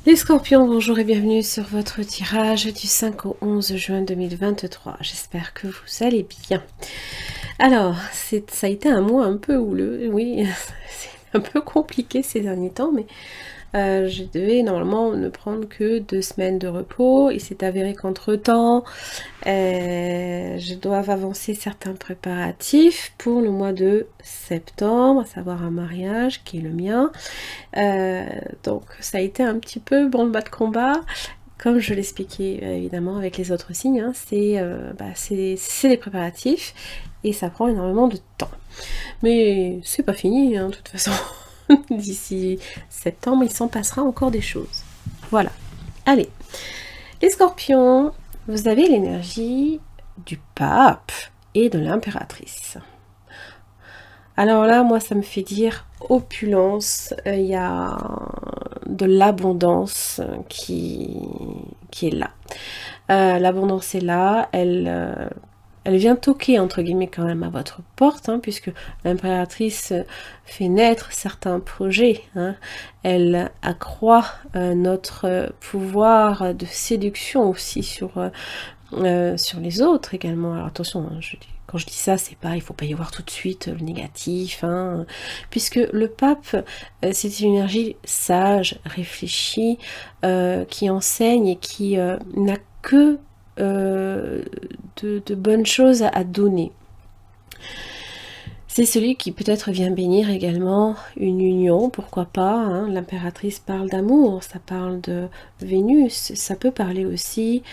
Les scorpions, bonjour et bienvenue sur votre tirage du 5 au 11 juin 2023. J'espère que vous allez bien. Alors, ça a été un mois un peu houleux, oui, c'est un peu compliqué ces derniers temps, mais je devais normalement ne prendre que 2 semaines de repos. Il s'est avéré qu'entre-temps, je dois avancer certains préparatifs pour le mois de septembre, à savoir un mariage qui est le mien. Donc ça a été un petit peu bon le bas de combat. Comme je l'expliquais évidemment avec les autres signes, hein, c'est des préparatifs et ça prend énormément de temps. Mais c'est pas fini, hein, de toute façon. D'ici septembre, il s'en passera encore des choses. Voilà. Allez, les scorpions, vous avez l'énergie du pape et de l'impératrice. Alors là, moi, ça me fait dire opulence, il y a de l'abondance qui est là. L'abondance est là, elle vient toquer, entre guillemets, quand même à votre porte, hein, puisque l'impératrice fait naître certains projets. Hein. Elle accroît notre pouvoir de séduction aussi sur les autres également. Alors attention, hein, quand je dis ça, c'est pas, il faut pas y voir tout de suite le négatif, hein, puisque le pape, c'est une énergie sage, réfléchie, qui enseigne et qui n'a que de bonnes choses à donner. C'est celui qui peut-être vient bénir également une union, pourquoi pas, hein. L'impératrice parle d'amour, ça parle de Vénus, ça peut parler aussi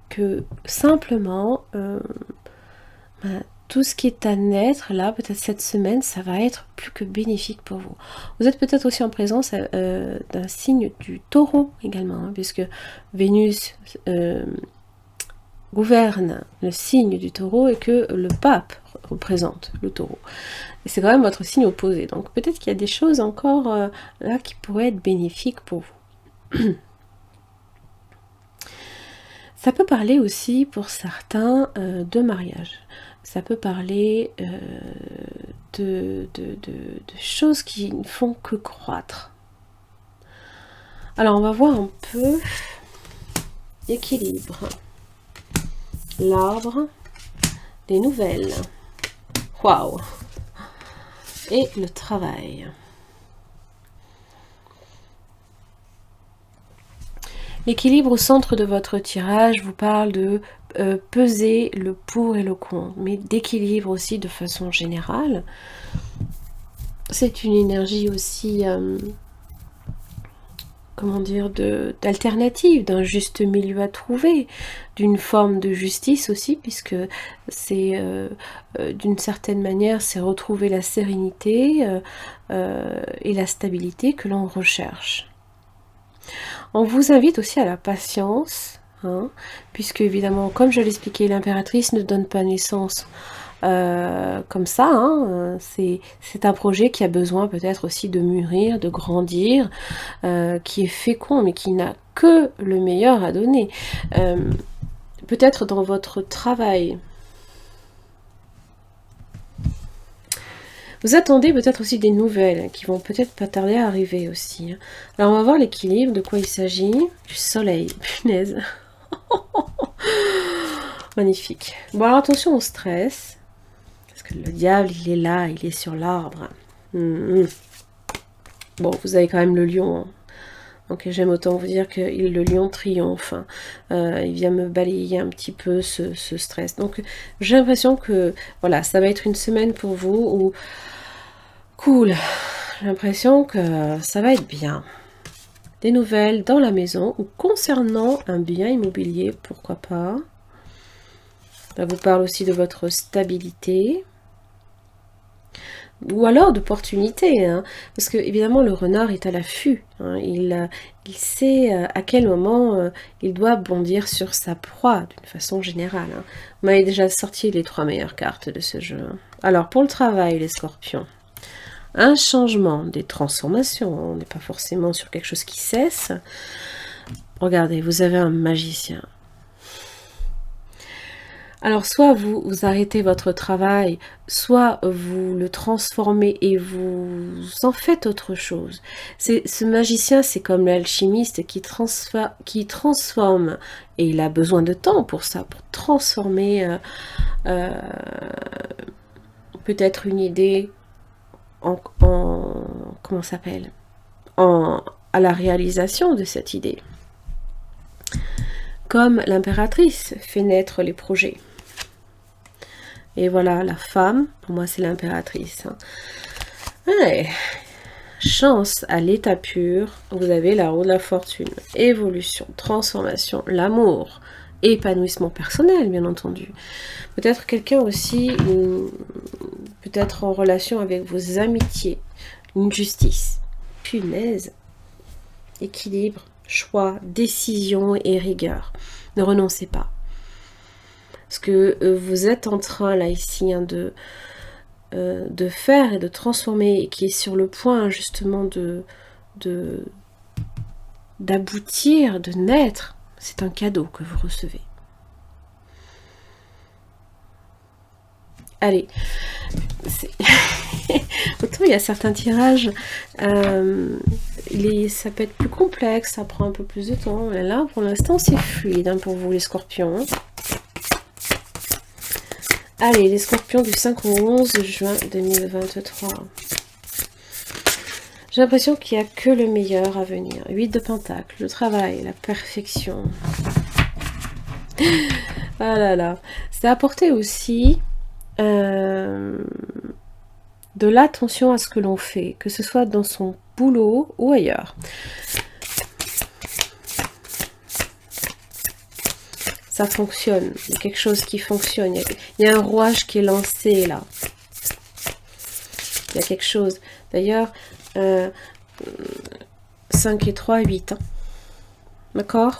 que simplement tout ce qui est à naître, là, peut-être cette semaine, ça va être plus que bénéfique pour vous. Vous êtes peut-être aussi en présence d'un signe du taureau également, hein, puisque Vénus gouverne le signe du taureau et que le pape représente le taureau. Et c'est quand même votre signe opposé. Donc peut-être qu'il y a des choses encore là qui pourraient être bénéfiques pour vous. Ça peut parler aussi pour certains de mariage. Ça peut parler de choses qui ne font que croître. Alors on va voir un peu l'équilibre. L'arbre, les nouvelles. Waouh! Et le travail. L'équilibre au centre de votre tirage vous parle de peser le pour et le contre, mais d'équilibre aussi de façon générale. C'est une énergie aussi, comment dire, d'alternative, d'un juste milieu à trouver, d'une forme de justice aussi, puisque c'est d'une certaine manière, c'est retrouver la sérénité et la stabilité que l'on recherche. On vous invite aussi à la patience, hein, puisque évidemment, comme je l'expliquais, l'impératrice ne donne pas naissance comme ça, hein, c'est un projet qui a besoin peut-être aussi de mûrir, de grandir, qui est fécond, mais qui n'a que le meilleur à donner. Peut-être dans votre travail, vous attendez peut-être aussi des nouvelles qui vont peut-être pas tarder à arriver aussi. Alors on va voir l'équilibre, de quoi il s'agit. Du soleil, punaise. Magnifique. Bon alors attention au stress, parce que le diable il est là, il est sur l'arbre. Bon, vous avez quand même le lion. Hein. Donc j'aime autant vous dire que le lion triomphe. Hein. Il vient me balayer un petit peu ce stress. Donc j'ai l'impression que voilà, ça va être une semaine pour vous où cool. J'ai l'impression que ça va être bien. Des nouvelles dans la maison ou concernant un bien immobilier, pourquoi pas. Ça vous parle aussi de votre stabilité. Ou alors d'opportunités, hein, parce que évidemment le renard est à l'affût, hein, il sait à quel moment il doit bondir sur sa proie d'une façon générale. Hein. Vous m'avez déjà sorti les 3 meilleures cartes de ce jeu. Hein. Alors pour le travail, les scorpions, un changement, des transformations, on n'est pas forcément sur quelque chose qui cesse. Regardez, vous avez un magicien. Alors, soit vous arrêtez votre travail, soit vous le transformez et vous en faites autre chose. Ce magicien, c'est comme l'alchimiste qui transforme, et il a besoin de temps pour ça, pour transformer euh, peut-être une idée comment ça s'appelle, à la réalisation de cette idée. Comme l'impératrice fait naître les projets. Et voilà, la femme, pour moi, c'est l'impératrice. Ouais. Chance à l'état pur, vous avez la roue de la fortune. Évolution, transformation, l'amour, épanouissement personnel, bien entendu. Peut-être quelqu'un aussi, peut-être en relation avec vos amitiés, une justice. Punaise. Équilibre, choix, décision et rigueur. Ne renoncez pas. Ce que vous êtes en train, là, ici, hein, de faire et de transformer, et qui est sur le point, justement, d'aboutir, de naître, c'est un cadeau que vous recevez. Allez, autant il y a certains tirages, ça peut être plus complexe, ça prend un peu plus de temps. Là, pour l'instant, c'est fluide, hein, pour vous, les scorpions. Allez, les scorpions du 5 au 11 juin 2023. J'ai l'impression qu'il n'y a que le meilleur à venir. 8 de pentacles, le travail, la perfection. Ah là là. C'est apporter aussi de l'attention à ce que l'on fait, que ce soit dans son boulot ou ailleurs. Ça fonctionne, il y a quelque chose qui fonctionne, il y a un rouage qui est lancé là. Il y a quelque chose. D'ailleurs, 5 et 3, 8. Hein. D'accord?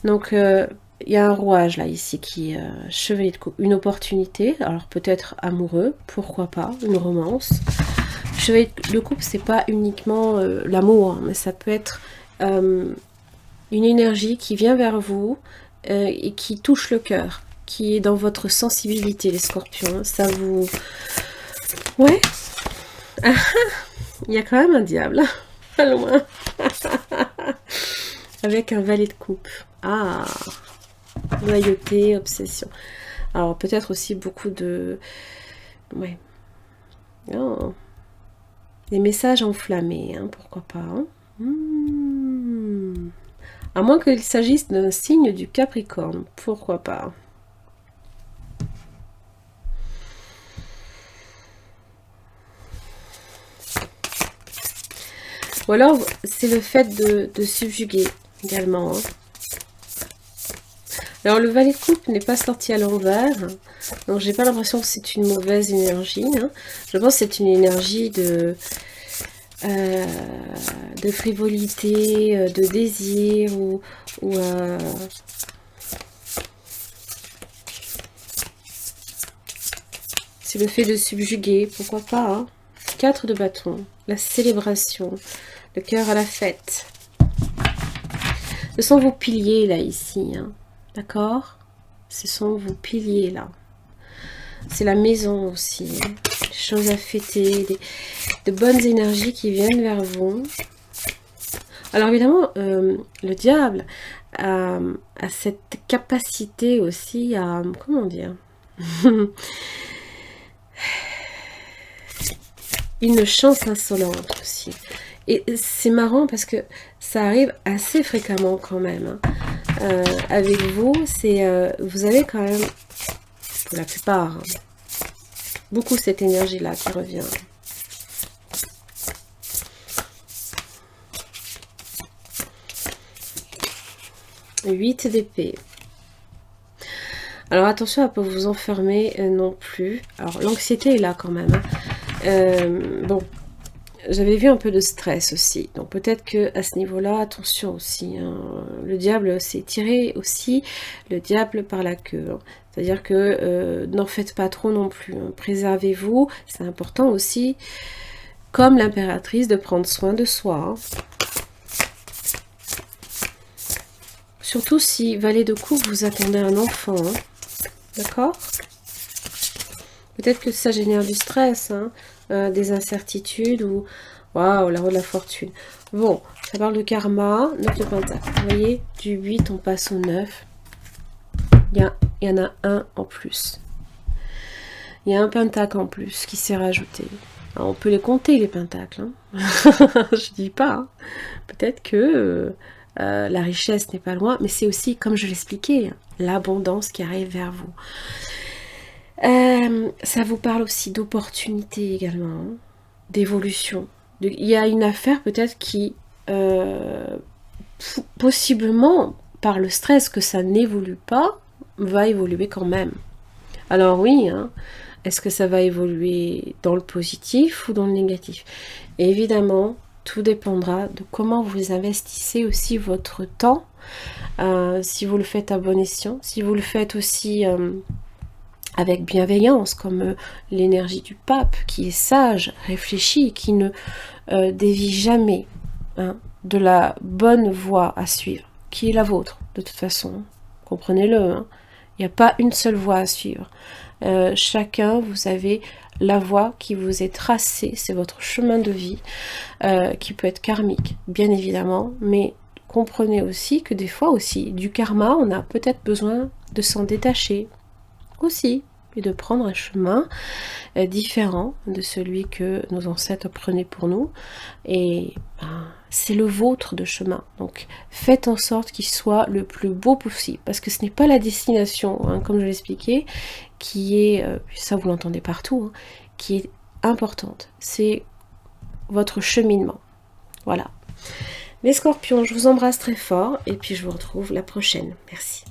Donc, il y a un rouage là, ici, qui est chevalier de coupe. Une opportunité, alors peut-être amoureux, pourquoi pas, une romance. Chevalier de coupe, c'est pas uniquement l'amour, hein, mais ça peut être une énergie qui vient vers vous et qui touche le cœur, qui est dans votre sensibilité, les scorpions. Ça vous... Ouais. Il y a quand même un diable, pas loin. Avec un valet de coupe. Ah, loyauté, obsession. Alors peut-être aussi beaucoup de... Ouais. Oh. Des messages enflammés, hein, pourquoi pas. Hein. À moins qu'il s'agisse d'un signe du Capricorne, pourquoi pas. Ou alors, c'est le fait de subjuguer également. Hein. Alors, le valet de coupe n'est pas sorti à l'envers. Donc, j'ai pas l'impression que c'est une mauvaise énergie. Hein. Je pense que c'est une énergie de frivolité, de désir ou c'est le fait de subjuguer, pourquoi pas. Hein. 4 de bâton, la célébration, le cœur à la fête. Ce sont vos piliers là ici, hein. D'accord? Ce sont vos piliers là. C'est la maison aussi, hein. Des choses à fêter, de bonnes énergies qui viennent vers vous. Alors évidemment, le diable a cette capacité aussi à... Comment dire? Une chance insolente aussi. Et c'est marrant parce que ça arrive assez fréquemment quand même. Hein. Avec vous, vous avez quand même, pour la plupart, hein, beaucoup cette énergie-là qui revient. Huit d'épée. Alors attention à ne pas vous enfermer non plus. Alors l'anxiété est là quand même. Hein. Bon, j'avais vu un peu de stress aussi. Donc peut-être que à ce niveau-là, attention aussi. Hein. Le diable s'est tiré aussi le diable par la queue. Hein. C'est-à-dire que n'en faites pas trop non plus. Hein. Préservez-vous. C'est important aussi, comme l'impératrice, de prendre soin de soi. Hein. Surtout si, valet de coupe, vous attendez un enfant. Hein. d'accord? Peut-être que ça génère du stress, hein, des incertitudes ou... Waouh, la roue de la fortune. Bon, ça parle de karma, 9 de pentacle. Vous voyez, du 8, on passe au 9. Il y en a un en plus. Il y a un pentacle en plus qui s'est rajouté. Alors, on peut les compter, les pentacles. Hein. Je dis pas. Hein. Peut-être que la richesse n'est pas loin, mais c'est aussi, comme je l'expliquais, l'abondance qui arrive vers vous. Ça vous parle aussi d'opportunités également, hein, d'évolution. Il y a une affaire peut-être qui, possiblement, par le stress que ça n'évolue pas, va évoluer quand même. Alors oui, hein, est-ce que ça va évoluer dans le positif ou dans le négatif? Et évidemment, tout dépendra de comment vous investissez aussi votre temps, si vous le faites à bon escient, si vous le faites aussi avec bienveillance, comme l'énergie du pape, qui est sage, réfléchi, qui ne dévie jamais, hein, de la bonne voie à suivre, qui est la vôtre, de toute façon. Comprenez-le, hein. Il n'y a pas une seule voie à suivre. Chacun, vous avez la voie qui vous est tracée, c'est votre chemin de vie, qui peut être karmique, bien évidemment, mais comprenez aussi que des fois aussi, du karma, on a peut-être besoin de s'en détacher aussi, et de prendre un chemin différent de celui que nos ancêtres prenaient pour nous, et c'est le vôtre de chemin, donc faites en sorte qu'il soit le plus beau possible, parce que ce n'est pas la destination, hein, comme je l'expliquais, qui est, ça vous l'entendez partout, hein, qui est importante, c'est votre cheminement, voilà. Les scorpions, je vous embrasse très fort, et puis je vous retrouve la prochaine, merci.